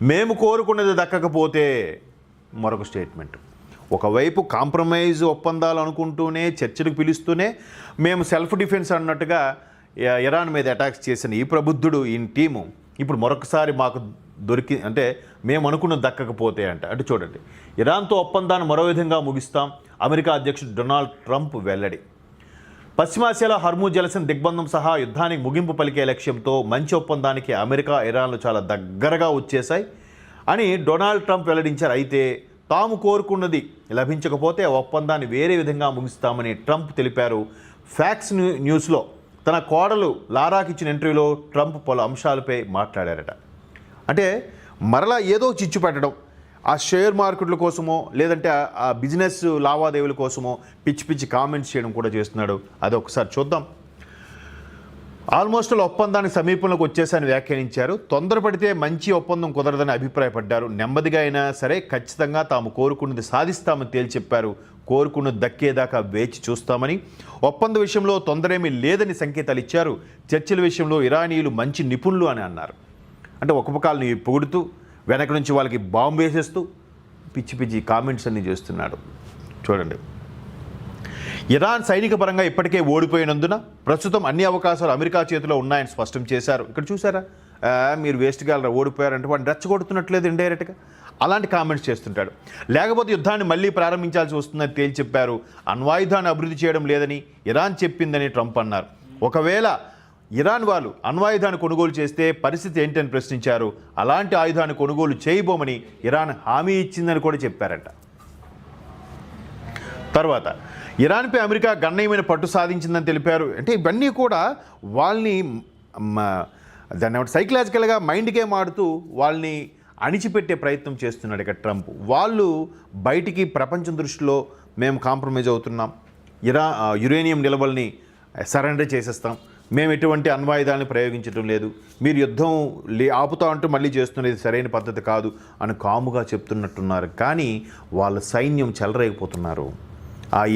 మేము కోరుకున్నది దక్కకపోతే మరొక స్టేట్మెంట్. ఒకవైపు కాంప్రమైజ్ ఒప్పందాలు అనుకుంటూనే చర్చలకు పిలుస్తూనే మేము సెల్ఫ్ డిఫెన్స్ అన్నట్టుగా ఇరాన్ మీద అటాక్స్ చేసిన ఈ ప్రబుద్ధుడు ఈ టీము ఇప్పుడు మరొకసారి మాకు అంటే మేము అనుకున్నది దక్కకపోతే అంటే చూడండి, ఇరాన్తో ఒప్పందాన్ని మరో విధంగా ముగిస్తాం. అమెరికా అధ్యక్షుడు డొనాల్డ్ ట్రంప్ వెల్లడి. పశ్చిమాసియాలో హర్మూజ్ జలసంధి దిగ్బంధం సహా యుద్ధానికి ముగింపు పలికే లక్ష్యంతో మంచి ఒప్పందానికి అమెరికా ఇరాన్లు చాలా దగ్గరగా వచ్చేశాయి అని డొనాల్డ్ ట్రంప్ వెల్లడించారు. అయితే తాము కోరుకున్నది లభించకపోతే ఒప్పందాన్ని వేరే విధంగా ముగిస్తామని ట్రంప్ తెలిపారు. ఫ్యాక్స్ న్యూస్లో తన కోడలు లారాకి ఇచ్చిన ఇంటర్వ్యూలో ట్రంప్ పలు అంశాలపై మాట్లాడారట. అంటే మరలా ఏదో చిచ్చు పెట్టడం, ఆ షేర్ మార్కెట్ల కోసమో లేదంటే ఆ బిజినెస్ లావాదేవీల కోసమో పిచ్చి పిచ్చి కామెంట్స్ చేయడం కూడా చేస్తున్నాడు. అది ఒకసారి చూద్దాం. ఆల్మోస్ట్ ఒప్పందానికి సమీపంలోకి వచ్చేసని వ్యాఖ్యానించారు. తొందరపడితే మంచి ఒప్పందం కుదరదని అభిప్రాయపడ్డారు. నెమ్మదిగా అయినా సరే ఖచ్చితంగా తాము కోరుకున్నది సాధిస్తామని తేల్చెప్పారు. కోరుకున్నది దక్కేదాకా వేచి చూస్తామని, ఒప్పంద విషయంలో తొందరేమీ లేదని సంకేతాలు ఇచ్చారు. చర్చల విషయంలో ఇరానీయులు మంచి నిపుణులు అని అన్నారు. అంటే ఒక పకాలని పొగుడుతూ వెనక నుంచి వాళ్ళకి బాంబు వేసేస్తూ పిచ్చి పిచ్చి కామెంట్స్ అన్నీ చేస్తున్నాడు. చూడండి, ఇరాన్ సైనిక పరంగా ఇప్పటికే ఓడిపోయినందున ప్రస్తుతం అన్ని అవకాశాలు అమెరికా చేతిలో ఉన్నాయని స్పష్టం చేశారు. ఇక్కడ చూసారా, మీరు వేస్ట్గా ఓడిపోయారంటే వాడిని రెచ్చగొడుతున్నట్లేదు ఇండైరెక్ట్గా అలాంటి కామెంట్స్ చేస్తుంటాడు. లేకపోతే యుద్ధాన్ని మళ్ళీ ప్రారంభించాల్సి వస్తుందని తేల్చెప్పారు. అణ్వాయుధాన్ని అభివృద్ధి చేయడం లేదని ఇరాన్ చెప్పిందని ట్రంప్ అన్నారు. ఒకవేళ ఇరాన్ వాళ్ళు అణ్వాయుధాన్ని కొనుగోలు చేస్తే పరిస్థితి ఏంటని ప్రశ్నించారు. అలాంటి ఆయుధాన్ని కొనుగోలు చేయబోమని ఇరాన్ హామీ ఇచ్చిందని కూడా చెప్పారట. తర్వాత ఇరాన్పై అమెరికా గణనీయమైన పట్టు సాధించిందని తెలిపారు. అంటే ఇవన్నీ కూడా వాళ్ళని దాన్ని సైకలాజికల్గా మైండ్ గేమ్ ఆడుతూ వాళ్ళని అణిచిపెట్టే ప్రయత్నం చేస్తున్నాడు ఇక్కడ ట్రంప్. వాళ్ళు బయటికి ప్రపంచం దృష్టిలో మేము కాంప్రమైజ్ అవుతున్నాం, యురేనియం నిల్వల్ని సరెండర్ చేసేస్తాం, మేము ఎటువంటి అణ్వాయుధాలను ప్రయోగించడం లేదు, మీరు యుద్ధం ఆపుతా అంటూ మళ్ళీ చేస్తున్నది సరైన పద్ధతి కాదు అని కాముగా చెప్తున్నట్టున్నారు. కానీ వాళ్ళ సైన్యం చెలరేగిపోతున్నారు.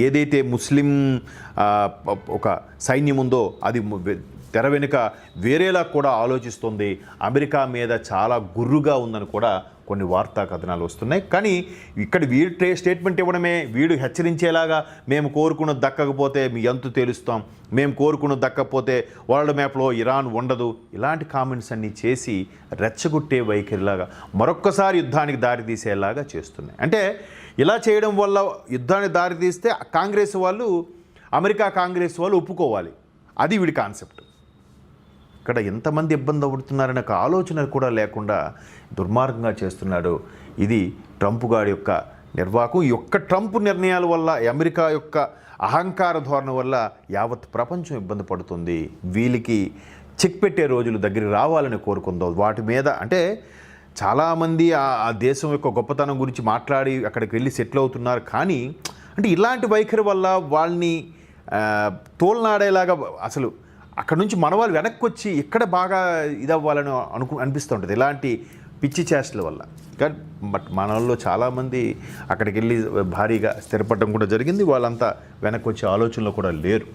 ఏదైతే ముస్లిం ఒక సైన్యం ఉందో అది తెర వెనుక వేరేలా కూడా ఆలోచిస్తుంది. అమెరికా మీద చాలా గుర్రుగా ఉందని కూడా కొన్ని వార్తా కథనాలు వస్తున్నాయి. కానీ ఇక్కడ వీడు స్టేట్మెంట్ ఇవ్వడమే, వీడు హెచ్చరించేలాగా మేము కోరుకున్నది దక్కకపోతే మీ అంతు తేలుస్తాం, మేము కోరుకున్నది దక్కకపోతే వరల్డ్ మ్యాప్లో ఇరాన్ ఉండదు, ఇలాంటి కామెంట్స్ అన్నీ చేసి రెచ్చగొట్టే వైఖరిలాగా మరొక్కసారి యుద్ధానికి దారితీసేలాగా చేస్తున్నాయి. అంటే ఇలా చేయడం వల్ల యుద్ధానికి దారితీస్తే కాంగ్రెస్ వాళ్ళు, అమెరికా కాంగ్రెస్ వాళ్ళు ఒప్పుకోవాలి. అది వీడి కాన్సెప్ట్. ఇక్కడ ఎంతమంది ఇబ్బంది పడుతున్నారనే ఒక ఆలోచన కూడా లేకుండా దుర్మార్గంగా చేస్తున్నాడు. ఇది ట్రంప్ గారి యొక్క నిర్వాహకం. ఈ యొక్క ట్రంప్ నిర్ణయాల వల్ల, అమెరికా యొక్క అహంకార ధోరణి వల్ల యావత్ ప్రపంచం ఇబ్బంది పడుతుంది. వీళ్ళకి చెక్ పెట్టే రోజులు దగ్గరికి రావాలని కోరుకుందాం. వాటి మీద అంటే చాలామంది ఆ దేశం యొక్క గొప్పతనం గురించి మాట్లాడి అక్కడికి వెళ్ళి సెటిల్ అవుతున్నారు. కానీ అంటే ఇలాంటి వైఖరి వల్ల వాళ్ళని తోలనాడేలాగా అసలు అక్కడ నుంచి మన వాళ్ళు వెనక్కి వచ్చి ఎక్కడ బాగా ఇదవ్వాలని అనిపిస్తూ ఉంటుంది ఇలాంటి పిచ్చి చేష్టల వల్ల. బట్ మన వాళ్ళు చాలామంది అక్కడికి వెళ్ళి భారీగా స్థిరపడడం కూడా జరిగింది. వాళ్ళంతా వెనక్కి వచ్చే ఆలోచనలో కూడా లేరు.